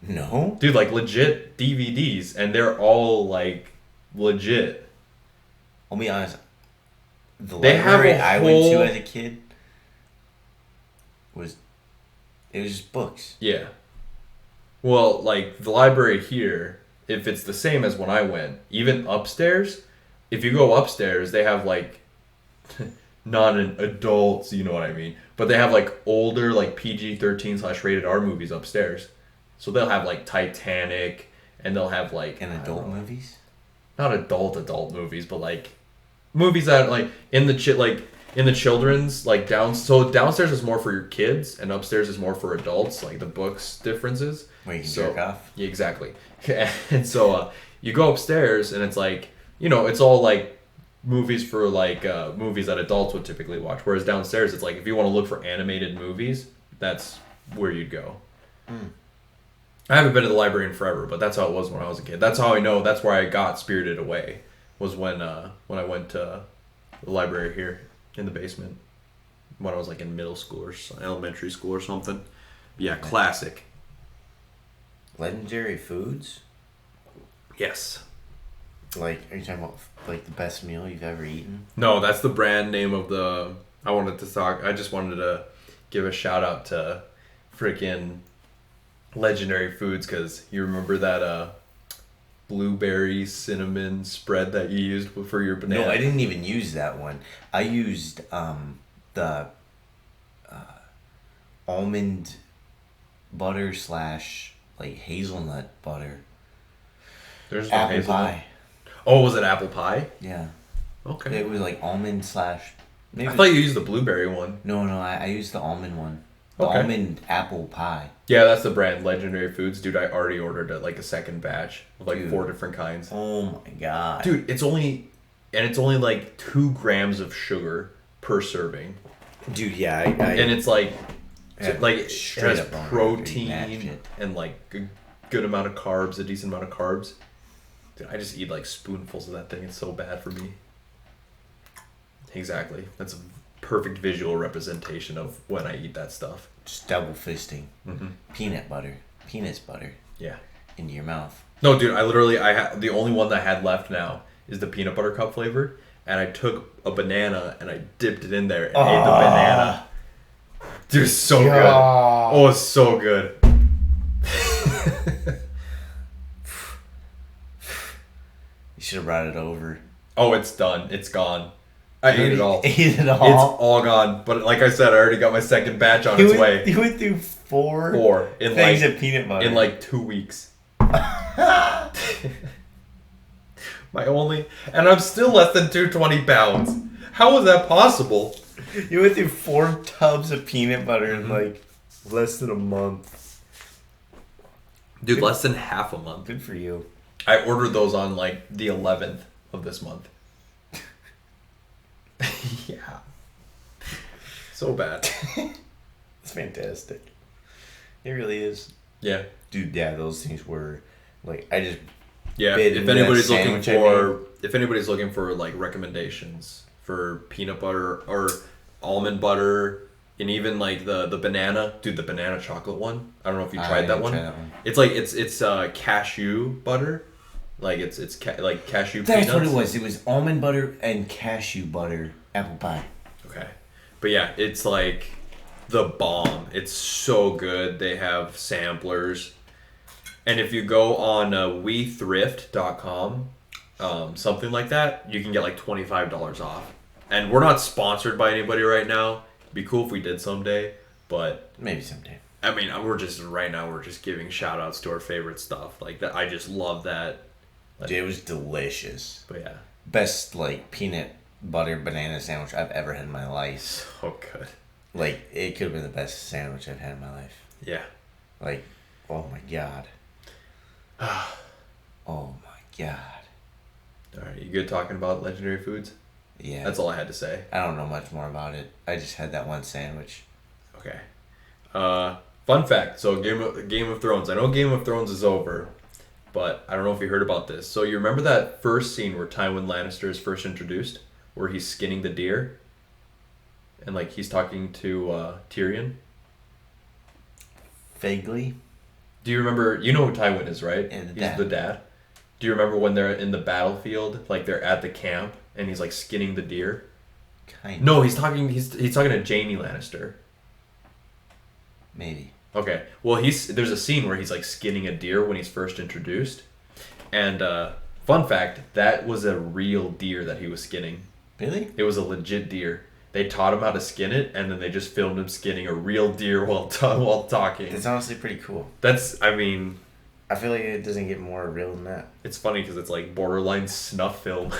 No. Dude, like, legit DVDs, and they're all, like, legit. I'll be honest. The They library have a I went to whole- as a kid was just books. Yeah. Well, like, the library here, if it's the same as when I went, even upstairs, if you go upstairs, they have, like, non-adults, you know what I mean? But they have, like, older, like, PG-13/rated R movies upstairs. So they'll have, like, Titanic, and they'll have, like... And adult movies? Not adult movies, but, like, movies that, like, in the children's, like, so downstairs is more for your kids, and upstairs is more for adults, like, the books differences. Where you can jerk off? Yeah, exactly. And so you go upstairs, and it's like, it's all, like, movies for, like, movies that adults would typically watch. Whereas downstairs, it's like, if you want to look for animated movies, that's where you'd go. Mm. I haven't been to the library in forever, but that's how it was when I was a kid. That's how I know. That's where I got Spirited Away, was when I went to the library here in the basement when I was like in middle school or elementary school or something. Yeah, classic. Legendary Foods? Yes. Like, are you talking about like the best meal you've ever eaten? No, that's the brand name of the. I just wanted to give a shout out to freaking Legendary Foods, because you remember that blueberry cinnamon spread that you used for your banana? No, I didn't even use that one. I used the almond butter / like hazelnut butter. There's no Apple hazelnut. pie. Oh, was it apple pie? Yeah. Okay. It was like almond / maybe. I thought you used the blueberry one. No, I used the almond one. The Okay. almond apple pie. Yeah, that's the brand, Legendary Foods. Dude, I already ordered like a second batch of like Dude. 4 different kinds. Oh my god. Dude, it's only like 2 grams of sugar per serving. Dude, yeah, And it's like it straight has up on protein that shit. and like a good amount of carbs, a decent amount of carbs. Dude, I just eat like spoonfuls of that thing. It's so bad for me. Exactly. That's a perfect visual representation of when I eat that stuff. Just double fisting. Mm-hmm. Peanut butter. Peanuts butter. Yeah. Into your mouth. No, dude, the only one that I had left now is the peanut butter cup flavor, and I took a banana and I dipped it in there and ate the banana. Dude, it's so good. Oh, it's so good. You should have brought it over. Oh, it's done. It's gone. I ate it all. Ate it all? It's all gone. But like I said, I already got my second batch on its way. You went through 4 in things like of peanut butter. in like 2 weeks. And I'm still less than 220 pounds. How is that possible? You went through 4 tubs of peanut butter in like less than a month. Dude, less than half a month. Good for you. I ordered those on like the 11th of this month. Yeah. So bad. It's fantastic. It really is. Yeah. Dude, yeah, those things were like Yeah. bit If into anybody's that looking sandwich for like recommendations for peanut butter or almond butter and even like the banana, dude, the banana chocolate one. I don't know if you tried that one. It's like it's cashew butter. Like it's like cashew That's peanuts. what it was. It was almond butter and cashew butter apple pie. Okay. But yeah, it's like the bomb. It's so good. They have samplers. And if you go on wethrift.com, something like that, you can get like $25 off. And we're not sponsored by anybody right now. It'd be cool if we did someday, but Maybe someday. I mean, we're just giving shout outs to our favorite stuff. Like that, I just love that. Dude, it was delicious. But yeah. Best, like, peanut butter banana sandwich I've ever had in my life. So good. Like, it could have been the best sandwich I've had in my life. Yeah. Like, oh my god. Oh my god. Alright, you good talking about legendary foods? Yeah. That's all I had to say. I don't know much more about it. I just had that one sandwich. Okay. Fun fact. So Game of Thrones. I know Game of Thrones is over, but I don't know if you heard about this. So you remember that first scene where Tywin Lannister is first introduced, where he's skinning the deer, and like he's talking to Tyrion. Vaguely. Do you remember? You know who Tywin is, right? Yeah, He's the dad. Do you remember when they're in the battlefield, like they're at the camp, and he's like skinning the deer? Kind of. No, he's talking. He's talking to Jaime Lannister. Maybe. Okay. Well, there's a scene where he's like skinning a deer when he's first introduced, and fun fact, that was a real deer that he was skinning. Really? It was a legit deer. They taught him how to skin it, and then they just filmed him skinning a real deer while talking. That's honestly pretty cool. I mean, I feel like it doesn't get more real than that. it's funny because it's like borderline snuff film.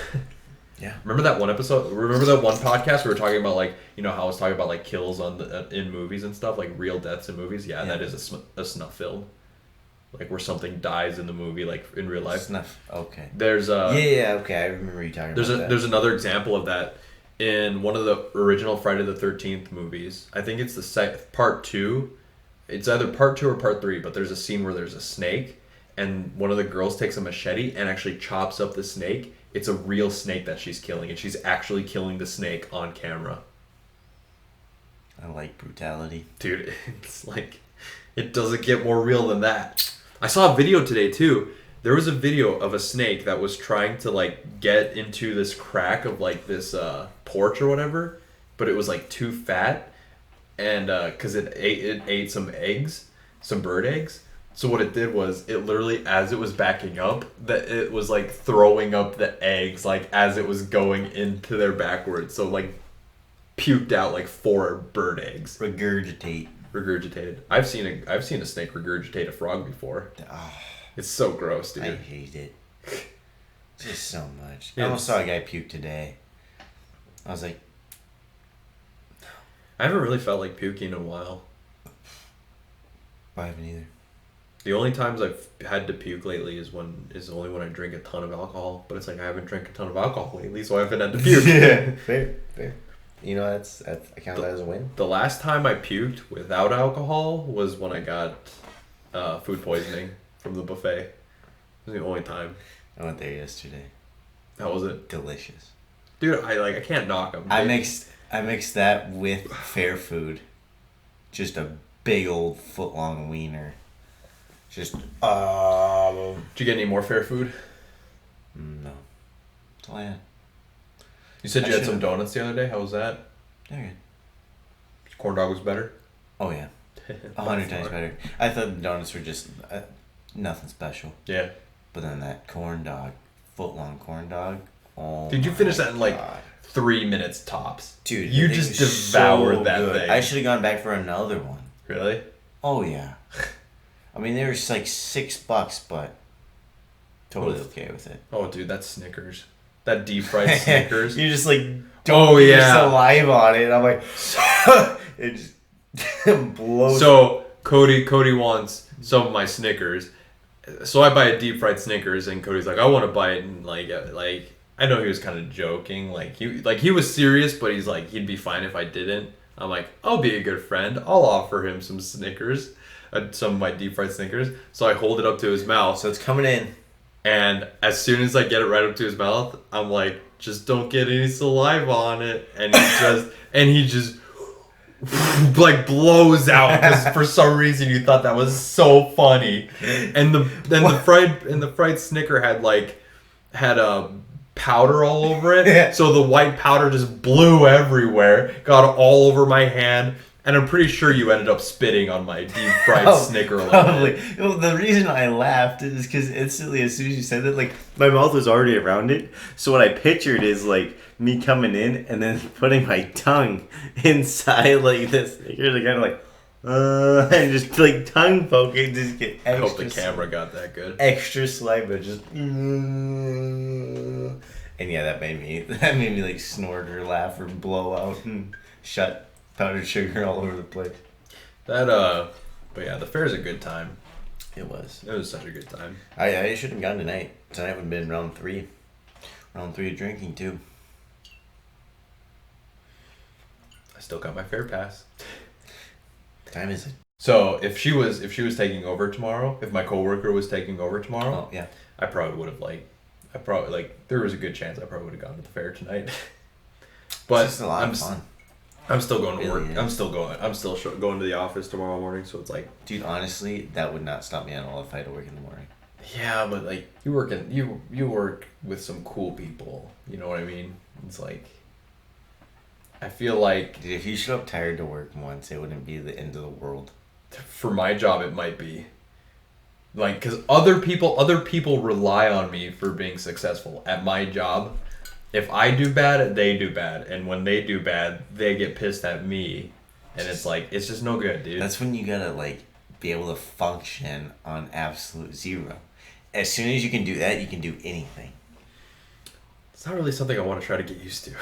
Yeah. Remember that one episode? Remember that one podcast we were talking about, like, you know how I was talking about like kills in movies and stuff, like real deaths in movies? Yeah. That is a snuff film. Like where something dies in the movie, like in real life. Snuff. Okay. There's Yeah. Okay, I remember you talking about that. There's another example of that in one of the original Friday the 13th movies. I think it's the part 2. It's either part 2 or part 3, but there's a scene where there's a snake, and one of the girls takes a machete and actually chops up the snake. It's a real snake that she's killing, and she's actually killing the snake on camera. I like brutality. Dude, it's like, it doesn't get more real than that. I saw a video today too. There was a video of a snake that was trying to like get into this crack of like this porch or whatever, but it was like too fat, and because it ate some eggs, some bird eggs. So what it did was, it literally, as it was backing up, that it was like throwing up the eggs, like as it was going into their backwards. So like puked out like 4 bird eggs. Regurgitated. I've seen a snake regurgitate a frog before. Oh, it's so gross, dude. I hate it. Just so much. Yeah. I almost saw a guy puke today. I was like, I haven't really felt like puking in a while. I haven't either. The only times I've had to puke lately is only when I drink a ton of alcohol. But it's like I haven't drank a ton of alcohol lately, so I haven't had to puke. Yeah, fair. You know, that's I count that as a win. The last time I puked without alcohol was when I got food poisoning from the buffet. It was the only time. I went there yesterday. How was it? Delicious. Dude, I can't knock them. I mixed that with fair food. Just a big old foot-long wiener. Just, Did you get any more fair food? No. That's all I had. You said you had some donuts the other day. How was that? They're good. Corn dog was better? Oh, yeah. 100 times better. I thought the donuts were just nothing special. Yeah. But then that corn dog, foot-long corn dog, oh Did you finish that in like 3 minutes tops? Dude, you just devoured that thing. I should have gone back for another one. Really? Oh, yeah. I mean, they were like $6, but totally okay with it. Oh, dude, that's Snickers. That deep fried Snickers. You just like don't get your saliva on it. I'm like, it just blows. So Cody wants some of my Snickers. So I buy a deep fried Snickers, and Cody's like, I want to buy it, and like I know he was kind of joking, like he was serious, but he's like, he'd be fine if I didn't. I'm like, I'll be a good friend. I'll offer him some Snickers, some of my deep fried Snickers. So I hold it up to his mouth. So it's coming in. And as soon as I get it right up to his mouth, I'm like, just don't get any saliva on it. And he just like blows out because for some reason you thought that was so funny. And the fried Snicker had a powder all over it. Yeah. So the white powder just blew everywhere, got all over my hand. And I'm pretty sure you ended up spitting on my deep fried Snicker. Probably. Well, the reason I laughed is because instantly, as soon as you said that, like my mouth was already around it. So what I pictured is like me coming in and then putting my tongue inside like this Snickers, kind of like, and just like tongue poking, just get extra. I hope the camera got that good. Extra saliva, just. And yeah, that made me like snort or laugh or blow out and shut powdered sugar all over the place. But yeah, the fair's a good time. It was. It was such a good time. I should have gone tonight. Tonight would have been round 3. Round 3 of drinking too. I still got my fair pass. Time is it? So if she was taking over tomorrow, if my coworker was taking over tomorrow, Oh yeah. I probably would have there was a good chance I probably would have gone to the fair tonight. But It's just a lot of fun. I'm still going to Really work. is. I'm still going to the office tomorrow morning. So it's like, Dude, honestly, that would not stop me at all if I had to work in the morning. yeah, but like you work with some cool people. You know what I mean? It's like, I feel like Dude, if you show up tired to work once, it wouldn't be the end of the world. for my job it might be. Like, because other people rely on me for being successful at my job. If I do bad, they do bad, and when they do bad, they get pissed at me, and it's like, it's just no good, dude. That's when you gotta like be able to function on absolute zero. As soon as you can do that, you can do anything. It's not really something I want to try to get used to.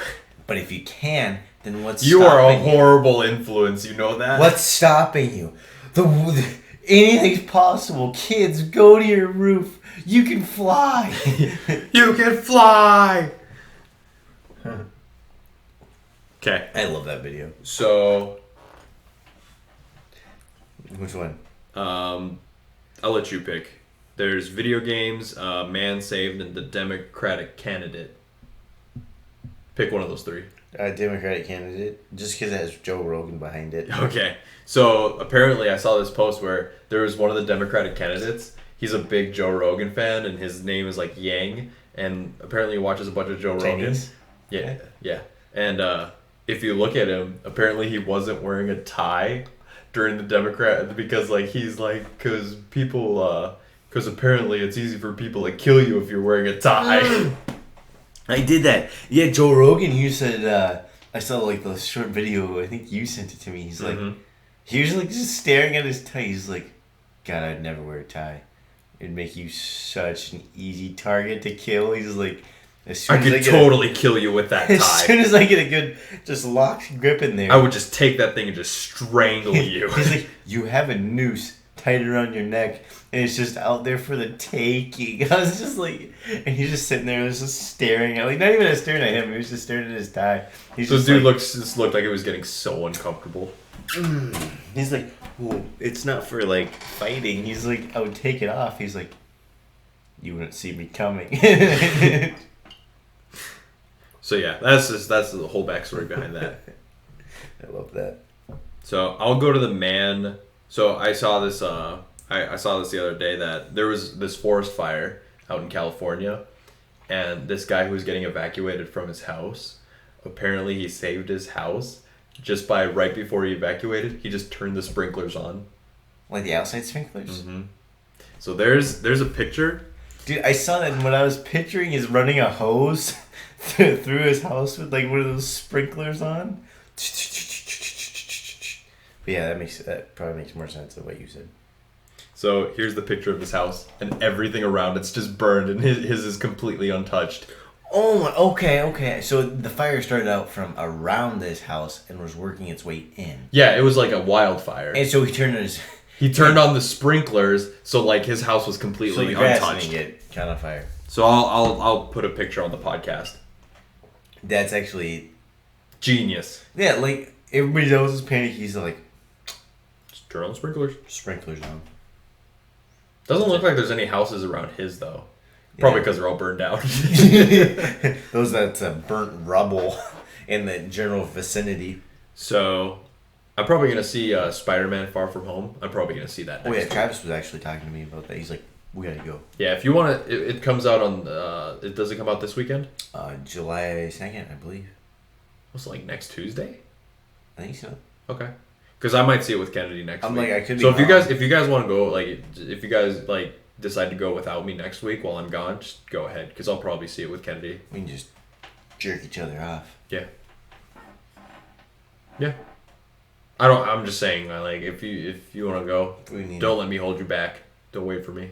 But if you can, then what's You are a stopping you? horrible influence, you know that? What's stopping you? Anything's possible. Kids, go to your roof. You can fly. You can fly! Okay, I love that video. so Which one? I'll let you pick. There's video games, man saved, and the Democratic candidate. Pick one of those 3. Democratic candidate. Just because it has Joe Rogan behind it. Okay, so apparently I saw this post where there was one of the Democratic candidates. He's a big Joe Rogan fan, and his name is like Yang, and apparently he watches a bunch of Joe Chinese? Rogan. Yeah, yeah. And if you look at him, apparently he wasn't wearing a tie during the Democrat because like he's like because apparently it's easy for people to kill you if you're wearing a tie. I did that. Yeah, Joe Rogan, you said, I saw like the short video, I think you sent it to me. He's like, he was like just staring at his tie. He's like, God, I'd never wear a tie. It'd make you such an easy target to kill. He's like, as soon I as could totally kill you with that as tie. soon as I get a good, just locked grip in there. I would just take that thing and just strangle you. He's like, you have a noose tied around your neck, and it's just out there for the taking. I was just like, and he's just sitting there, just staring at, like, not even staring at him. He was just staring at his tie. He's So just dude like, looked like it was getting so uncomfortable. he's like, well, it's not for like fighting. He's like, I would take it off. He's like, you wouldn't see me coming. So yeah, that's the whole backstory behind that. I love that. So I'll go to the man. So I saw this. I saw this the other day that there was this forest fire out in California, and this guy who was getting evacuated from his house. Apparently, he saved his house just by right before he evacuated. He just turned the sprinklers on. Like the outside sprinklers? Mm-hmm. So there's a picture. Dude, I saw that, and what I was picturing is running a hose through his house with like one of those sprinklers on. But yeah, that probably makes more sense than what you said. So here's the picture of his house, and everything around it's just burned, and his is completely untouched. Oh my, okay. So the fire started out from around this house and was working its way in. Yeah, it was like a wildfire. And so he turned his... He turned on the sprinklers, so like his house was So completely the grass untouched. didn't get caught on fire. So I'll put a picture on the podcast. That's actually... Genius. Yeah, like, everybody else is panicking. He's like, Just turn on the sprinklers. sprinklers on. Doesn't look like there's any houses around his though. Probably because they're all burned down. That's burnt rubble in the general vicinity. So I'm probably gonna see Spider-Man: Far From Home. I'm probably gonna see that. Oh Next yeah, week. Travis was actually talking to me about that. He's like, we gotta go. Yeah, if you want to, it comes out on. It does it come out this weekend? July 2nd, I believe. What's like next Tuesday? I think so. Okay. Because I might see it with Kennedy next I'm week. like, I could be So if wrong. you guys want to go, like, if you guys like decide to go without me next week while I'm gone, just go ahead. Because I'll probably see it with Kennedy. We can just jerk each other off. Yeah. Yeah. I'm just saying, like, if you want to go, don't let me hold you back. Don't wait for me.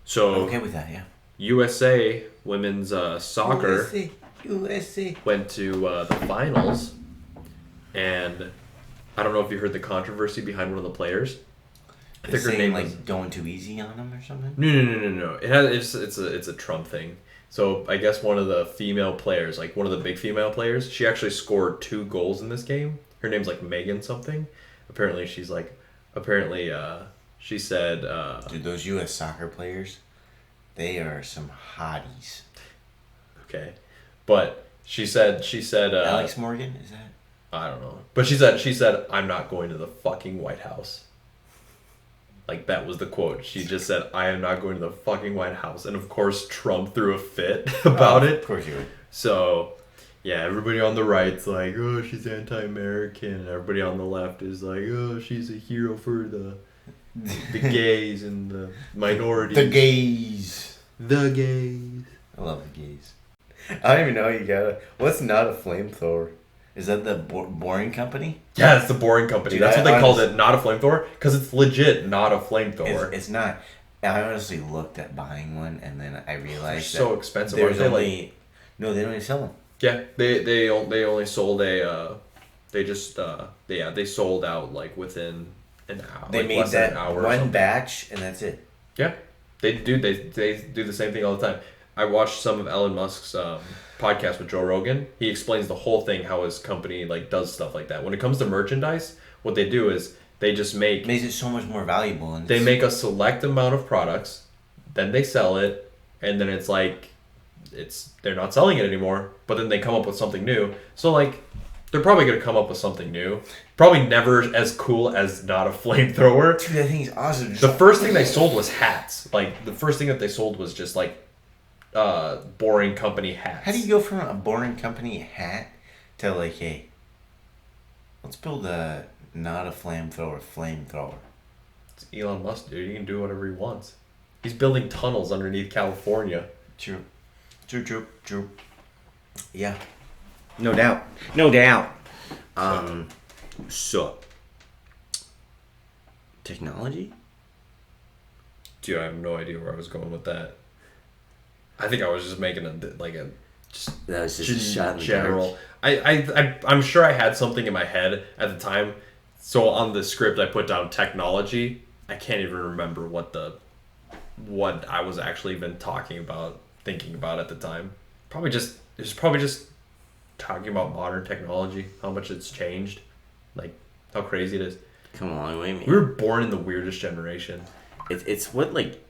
So I'm okay with that, yeah. USA women's soccer USA went to the finals, and I don't know if you heard the controversy behind one of the players. I think her name was going too easy on them or something. No. It's a Trump thing. So I guess one of the female players, like one of the big female players, she actually scored 2 goals in this game. Her name's like Megan something. Apparently she said dude, those US soccer players, they are some hotties. Okay. But she said Alex Morgan, is that? I don't know. But she said I'm not going to the fucking White House. Like, that was the quote. She just said, I am not going to the fucking White House. And, of course, Trump threw a fit about it. Of course you would. So, yeah, everybody on the right's like, oh, she's anti-American. And everybody on the left is like, oh, she's a hero for the gays and the minorities. The gays. The gays. I love the gays. I don't even know you gotta... What's not a flamethrower? Is that the Boring Company? Yeah, it's the Boring Company. Dude, that's what they called it, not a flamethrower, because it's legit not a flamethrower. It's not. I honestly looked at buying one, and then I realized they're so expensive. There's only... No, they don't even sell them. Yeah, they only sold a... They sold out, like, within an hour. They like made that one batch, and that's it. Yeah. They do the same thing all the time. I watched some of Elon Musk's podcast with Joe Rogan. He explains the whole thing, how his company like does stuff like that. When it comes to merchandise, what they do is they just makes it so much more valuable. And they make a select amount of products, then they sell it, and then it's like they're not selling it anymore. But then they come up with something new. So like they're probably gonna come up with something new. Probably never as cool as not a flamethrower. Dude, that thing's awesome. The first thing they sold was hats. Like the first thing that they sold was just like Boring Company hats. How do you go from a Boring Company hat to like, hey, let's build a not a flamethrower? It's Elon Musk, dude. He can do whatever he wants. He's building tunnels underneath California. True. Yeah. No doubt. So technology? Dude, I have no idea where I was going with that. I think I was just making that was just a shot in the general. I'm sure I had something in my head at the time. So on the script I put down technology. I can't even remember what I was actually even thinking about at the time. It was probably just talking about modern technology, how much it's changed, like how crazy it is. Come on, wait a minute. We were born in the weirdest generation. It's what like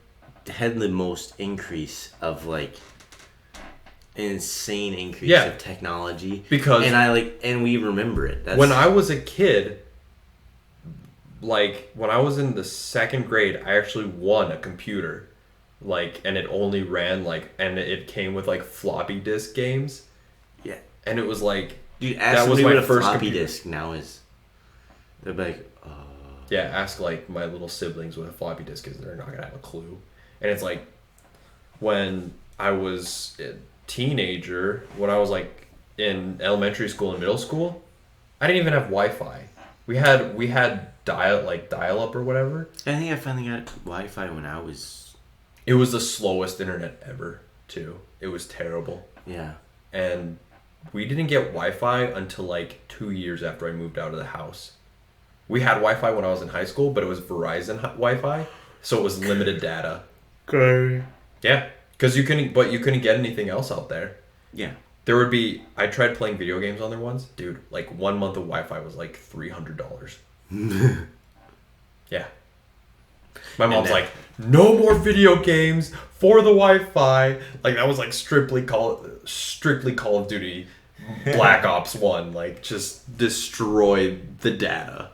had the most increase of like an insane increase of technology because and we remember it. When I was a kid, like when I was in the 2nd grade, I actually won a computer, like, and it only ran like, and it came with like floppy disk games. Yeah, and it was like, dude, that was my first floppy disk. Now is they're like, yeah, ask like my little siblings what a floppy disk is. They're not gonna have a clue. And it's like, when I was a teenager, when I was like in elementary school and middle school, I didn't even have Wi-Fi. We had dial up or whatever. I think I finally got Wi-Fi when I was... It was the slowest internet ever, too. It was terrible. Yeah. And we didn't get Wi-Fi until like 2 years after I moved out of the house. We had Wi-Fi when I was in high school, but it was Verizon Wi-Fi, so it was limited data. Okay. Yeah, because you couldn't get anything else out there. Yeah. I tried playing video games on there once. Dude, like 1 month of Wi-Fi was like $300. Yeah. My mom's like, no more video games for the Wi-Fi. Like that was like strictly Call of Duty Black Ops 1. Like just destroy the data.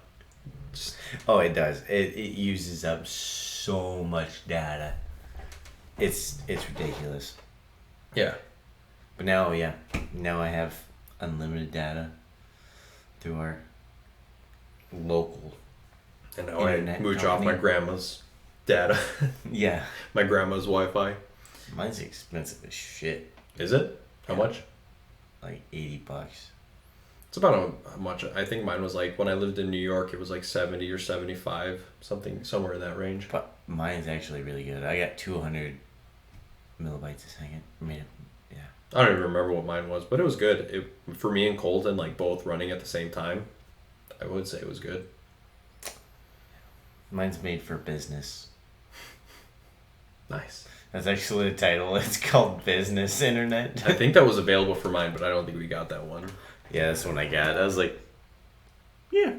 Oh, it does. It uses up so much data. It's ridiculous. Yeah. But now I have unlimited data through our local and now I mooch off my grandma's data. Yeah. My grandma's Wi-Fi. Mine's expensive as shit. Is it? How much? Like $80. It's about how much. I think mine was like when I lived in New York. It was like 70 or 75, something somewhere in that range. But mine's actually really good. I got 200 millibytes a second. I mean, yeah. I don't even remember what mine was, but it was good. For me and Colton, like both running at the same time, I would say it was good. Mine's made for business. Nice. That's actually the title. It's called Business Internet. I think that was available for mine, but I don't think we got that one. Yeah, that's one I got. I was like, yeah,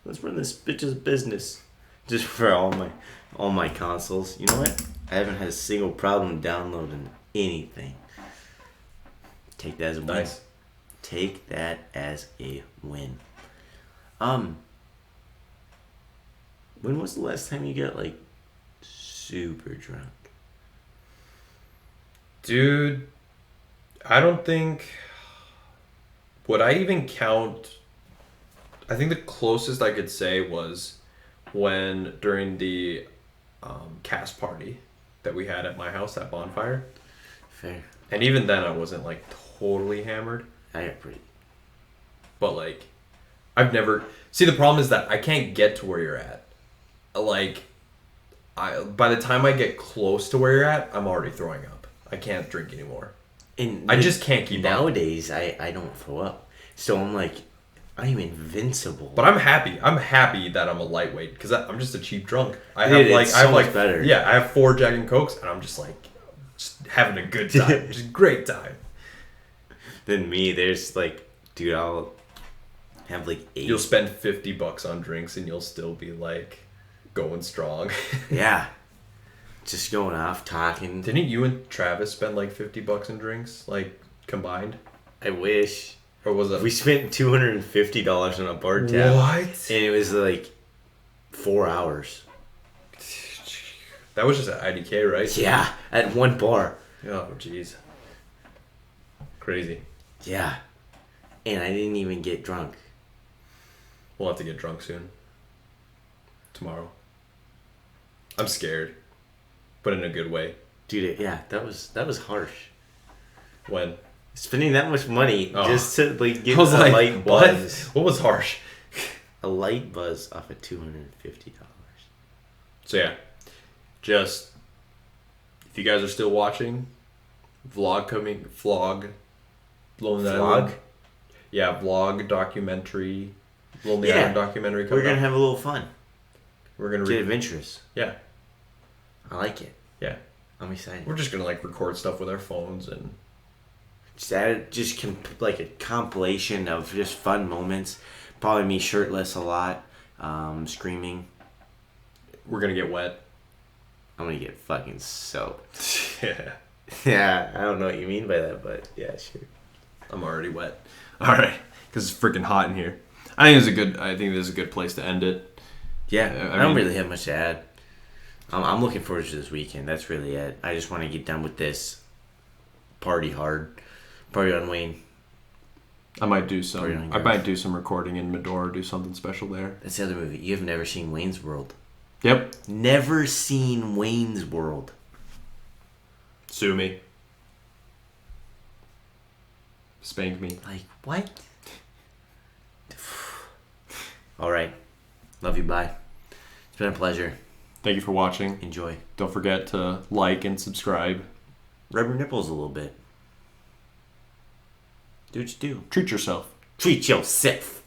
let's run this bitch's business. Just for all my consoles. You know what? I haven't had a single problem downloading anything. Take that as a win. Nice. Take that as a win. When was the last time you got like super drunk? Dude, I don't think... Would I even count... I think the closest I could say was when during the cast party that we had at my house, that bonfire. Fair. And even then I wasn't like totally hammered. I got pretty. But like, I've never... See, the problem is that I can't get to where you're at. Like, by the time I get close to where you're at, I'm already throwing up. I can't drink anymore. And I just can't keep up. Nowadays, I don't throw up. So I'm like, I'm invincible. But I'm happy. I'm happy that I'm a lightweight because I'm just a cheap drunk. I Dude, have like it's I have so like much better. Yeah, I have 4 Jack and Cokes and I'm just like just having a good time. Just great time. Than me, there's like, dude, I'll have like 8. You'll spend $50 on drinks and you'll still be like going strong. Yeah. Just going off, talking. Didn't you and Travis spend like $50 in drinks, like combined? I wish. Or was it? We spent $250 on a bar tab. What? And it was like 4 hours. That was just at IDK, right? Yeah, at one bar. Oh, jeez. Crazy. Yeah. And I didn't even get drunk. We'll have to get drunk soon. Tomorrow. I'm scared. But in a good way. Dude, yeah, that was harsh. When? Spending that much money just to like get a like, light buzz. What was harsh? A light buzz off of $250. So yeah. Just if you guys are still watching, vlog. Lonely Vlog? Island. Yeah, vlog, documentary, Lonely Island documentary coming We're gonna up. have a little fun. We're gonna Get adventurous. Yeah. I like it. Yeah. I'm excited. We're just gonna like record stuff with our phones and like a compilation of just fun moments. Probably me shirtless a lot, screaming. we're gonna get wet. I'm gonna get fucking soaked. Yeah. Yeah, I don't know what you mean by that, but yeah, sure. I'm already wet. All right, because it's freaking hot in here. I think this is a good place to end it. Yeah, I don't really have much to add. I'm looking forward to this weekend. That's really it. I just want to get done with this. Party hard. Party on Wayne. I might do some recording in Medora. Do something special there. That's the other movie. You have never seen Wayne's World. Yep. Never seen Wayne's World. Sue me. Spank me. Like, what? All right. Love you. Bye. It's been a pleasure. Thank you for watching. Enjoy. Don't forget to like and subscribe. Rub your nipples a little bit. Do what you do. Treat yourself. Treat yourself.